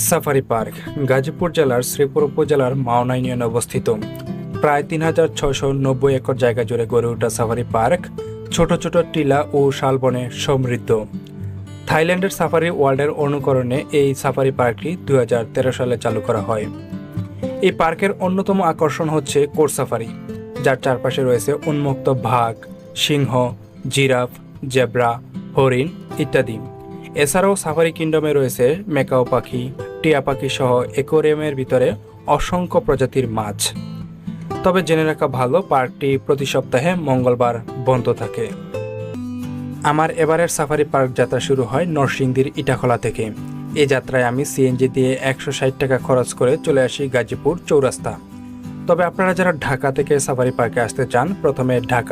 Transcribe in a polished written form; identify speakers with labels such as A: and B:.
A: Safari park Gazipur জেলার শ্রীপুর উপজেলার মাওনা ইউনিয়নে অবস্থিত। প্রায় ৩,৬৯০ একর জায়গা জুড়ে গড়ে ওঠা সাফারি পার্ক ছোট ছোট টিলা ও শালবনে সমৃদ্ধ। থাইল্যান্ডের সাফারি ওয়ার্ল্ডের অনুকরণে এই সাফারি পার্কটি ২০১৩ সালে চালু করা হয়। এই পার্কের অন্যতম আকর্ষণ হচ্ছে কোর সাফারি, যার চারপাশে রয়েছে উন্মুক্ত বাঘ, সিংহ, জিরাফ, জেব্রা, হরিণ ইত্যাদি। এছাড়াও সাফারি কিংডমে রয়েছে মেকাও পাখি, টিয়া পাখি সহ অ্যাকোয়ারিয়ামের ভিতরে অসংখ্য প্রজাতির মাছ। তবে জেনে রাখা ভালো, পার্কটি প্রতি সপ্তাহে মঙ্গলবার বন্ধ থাকে। আমার এবারের সাফারি পার্ক যাত্রা শুরু হয় নরসিংদীর ইটাখলা থেকে। এই যাত্রায় আমি সিএনজি দিয়ে ১৬০ টাকা খরচ করে চলে আসি গাজীপুর চৌরাস্তা। তবে আপনারা যারা ঢাকা থেকে সাফারি পার্কে আসতে চান, প্রথমে ঢাকা